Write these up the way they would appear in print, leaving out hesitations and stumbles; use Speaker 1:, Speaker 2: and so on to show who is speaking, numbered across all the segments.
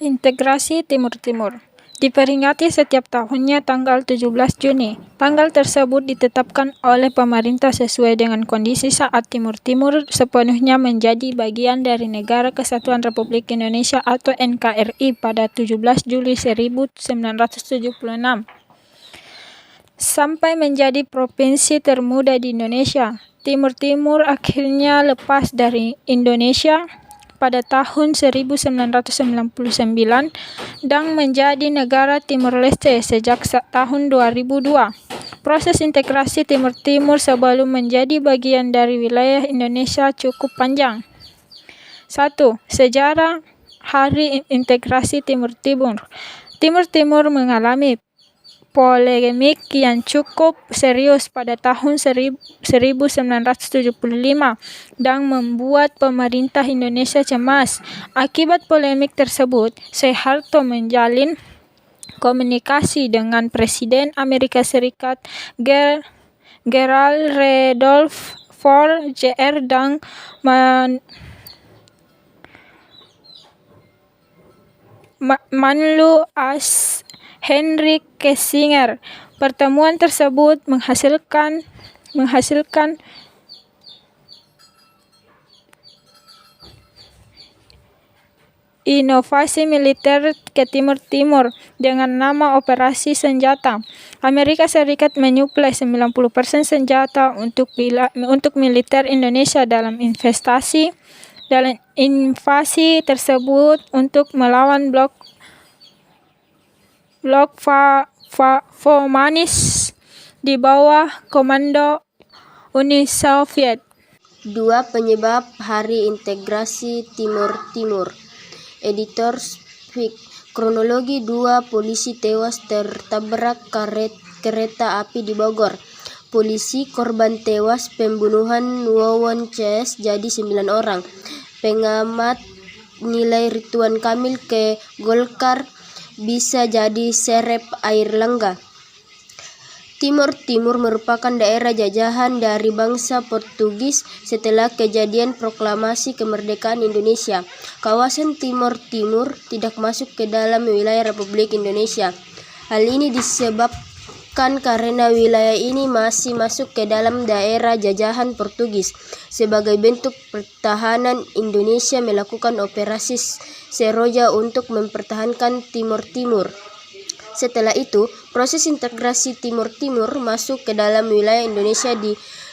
Speaker 1: integrasi Timur Timur diperingati setiap tahunnya tanggal 17 Juni. Tanggal tersebut ditetapkan oleh pemerintah sesuai dengan kondisi saat Timur Timur sepenuhnya menjadi bagian dari Negara Kesatuan Republik Indonesia atau NKRI pada 17 Juli 1976. Sampai menjadi provinsi termuda di Indonesia, Timur Timur akhirnya lepas dari Indonesia pada tahun 1999 dan menjadi negara Timor Leste sejak tahun 2002. Proses integrasi Timur Timur sebelum menjadi bagian dari wilayah Indonesia cukup panjang. 1. Sejarah Hari Integrasi Timur Timur. Timur Timur mengalami polemik yang cukup serius pada tahun 1975 dan membuat pemerintah Indonesia cemas. Akibat polemik tersebut, Soeharto menjalin komunikasi dengan Presiden Amerika Serikat Gerald Randolph Ford Jr. dan Menlu as Henry Kissinger. Pertemuan tersebut menghasilkan inovasi militer ke Timur Timur dengan nama Operasi Senjata. Amerika Serikat menyuplai 90% senjata untuk militer Indonesia dalam invasi tersebut untuk melawan blok komunis di bawah komando Uni Soviet.
Speaker 2: 2. Penyebab Hari Integrasi Timur Timur. Editor Speak. Kronologi 2. Polisi tewas tertabrak kereta api di Bogor. Polisi korban tewas pembunuhan Wawon CS jadi 9 orang. Pengamat nilai Ridwan Kamil ke Golkar bisa jadi serep air langga. Timur Timur merupakan daerah jajahan dari bangsa Portugis setelah kejadian proklamasi kemerdekaan Indonesia. Kawasan Timur Timur tidak masuk ke dalam wilayah Republik Indonesia. Hal ini disebabkan karena wilayah ini masih masuk ke dalam daerah jajahan Portugis. Sebagai bentuk pertahanan, Indonesia melakukan operasi Seroja untuk mempertahankan Timur Timur. Setelah itu, proses integrasi Timur Timur masuk ke dalam wilayah Indonesia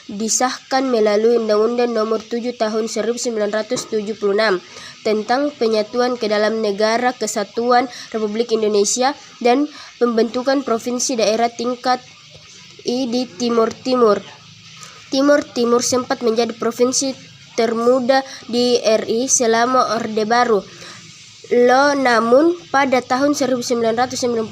Speaker 2: disahkan melalui Undang-Undang Nomor 7 Tahun 1976 tentang penyatuan ke dalam Negara Kesatuan Republik Indonesia dan pembentukan provinsi daerah tingkat I di Timur Timur. Timur Timur sempat menjadi provinsi termuda di RI selama Orde Baru. Namun pada tahun 1999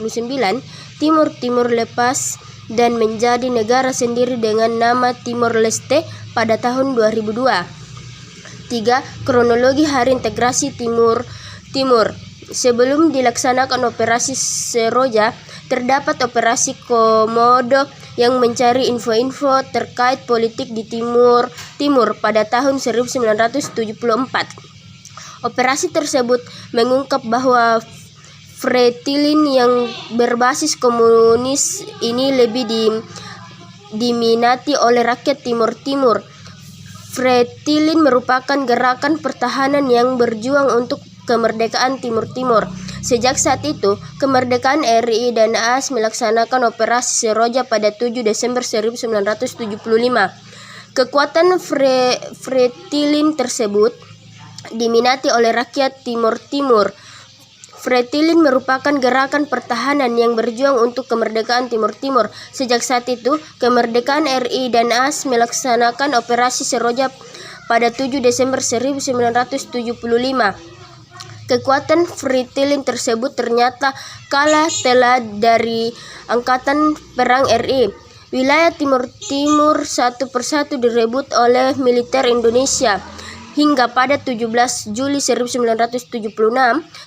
Speaker 2: Timur Timur lepas dan menjadi negara sendiri dengan nama Timor Leste pada tahun 2002. 3. Kronologi Hari Integrasi Timur Timur. Sebelum dilaksanakan Operasi Seroja, terdapat Operasi Komodo yang mencari info-info terkait politik di Timur Timur pada tahun 1974. Operasi tersebut mengungkap bahwa Fretilin yang berbasis komunis ini lebih diminati oleh rakyat Timur Timur. Fretilin merupakan gerakan pertahanan yang berjuang untuk kemerdekaan Timur Timur. Sejak saat itu, kemerdekaan RI dan AS melaksanakan Operasi Seroja pada 7 Desember 1975. Kekuatan Fretilin tersebut diminati oleh rakyat Timur Timur. Fretilin merupakan gerakan pertahanan yang berjuang untuk kemerdekaan Timur Timur. Sejak saat itu, kemerdekaan RI dan AS melaksanakan Operasi Seroja pada 7 Desember 1975. Kekuatan Fretilin tersebut ternyata kalah telak dari Angkatan Perang RI. Wilayah Timur Timur satu persatu direbut oleh militer Indonesia. Hingga pada 17 Juli 1976,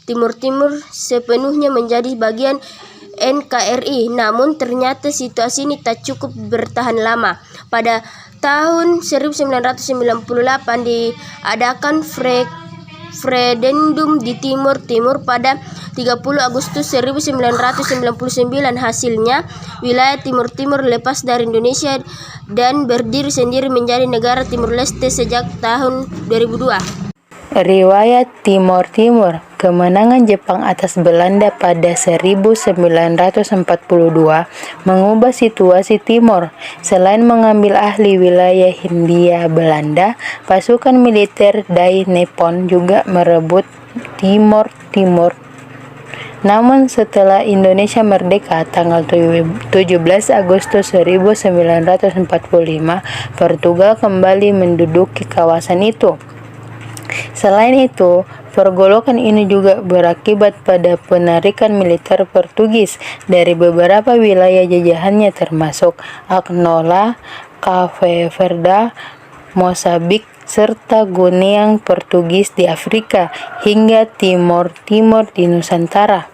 Speaker 2: Timur Timur sepenuhnya menjadi bagian NKRI. Namun ternyata situasi ini tak cukup bertahan lama. Pada tahun 1998 diadakan referendum di Timur Timur pada 30 Agustus 1999. Hasilnya, wilayah Timur Timur lepas dari Indonesia dan berdiri sendiri menjadi negara Timur Leste sejak tahun 2002.
Speaker 3: Riwayat Timor Timur, kemenangan Jepang atas Belanda pada 1942 mengubah situasi Timor. Selain mengambil alih wilayah Hindia Belanda, pasukan militer Dai Nippon juga merebut Timor Timur. Namun setelah Indonesia merdeka tanggal 17 Agustus 1945, Portugal kembali menduduki kawasan itu. Selain itu, pergolakan ini juga berakibat pada penarikan militer Portugis dari beberapa wilayah jajahannya termasuk Angola, Cape Verde, Mosambik, serta Guinea Portugis di Afrika hingga Timor Timur di Nusantara.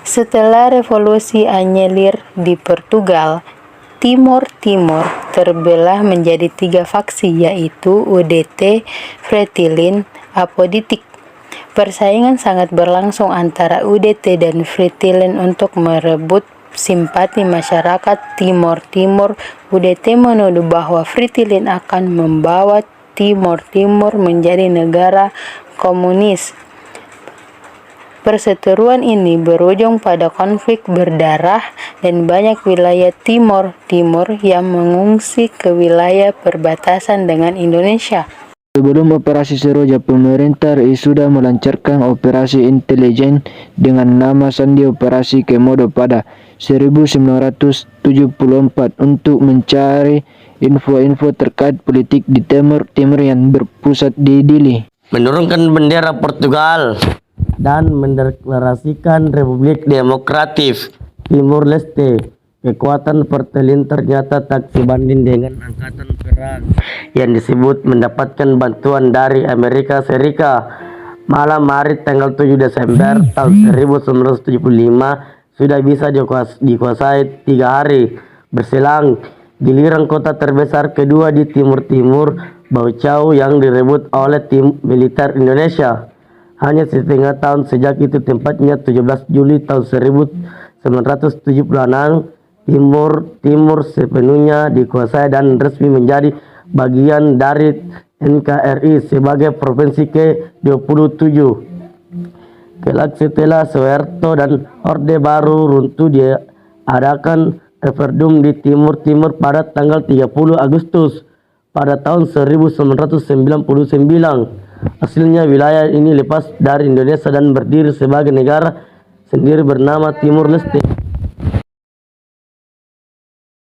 Speaker 3: Setelah revolusi anyelir di Portugal, Timor Timur terbelah menjadi 3 faksi, yaitu UDT, Fretilin, Apolitik. Persaingan sangat berlangsung antara UDT dan Fretilin untuk merebut simpati masyarakat Timor Timur. UDT menuduh bahwa Fretilin akan membawa Timor Timur menjadi negara komunis. Perseteruan ini berujung pada konflik berdarah dan banyak wilayah Timor Timur yang mengungsi ke wilayah perbatasan dengan Indonesia.
Speaker 4: Sebelum operasi Seroja, pemerintah RI sudah melancarkan operasi intelijen dengan nama sandi Operasi Komodo pada 1974 untuk mencari info-info terkait politik di Timur Timur yang berpusat di Dili.
Speaker 5: Menurunkan bendera Portugal dan mendeklarasikan Republik Demokratif Timur Leste. Kekuatan Fretilin ternyata tak sebanding dengan angkatan perang yang disebut mendapatkan bantuan dari Amerika Serikat. Malam hari tanggal 7 Desember tahun 1975 sudah bisa dikuasai 3 hari berselang. Giliran kota terbesar kedua di Timur Timur, Baucau, yang direbut oleh tim militer Indonesia. Hanya setengah tahun sejak itu, tempatnya 17 Juli tahun 1976, Timur Timur sepenuhnya dikuasai dan resmi menjadi bagian dari NKRI sebagai provinsi ke-27. Kelak setelah Soeharto dan Orde Baru runtuh, diadakan referendum di Timur Timur pada tanggal 30 Agustus pada tahun 1999. Hasilnya, wilayah ini lepas dari Indonesia dan berdiri sebagai negara sendiri bernama Timur Leste.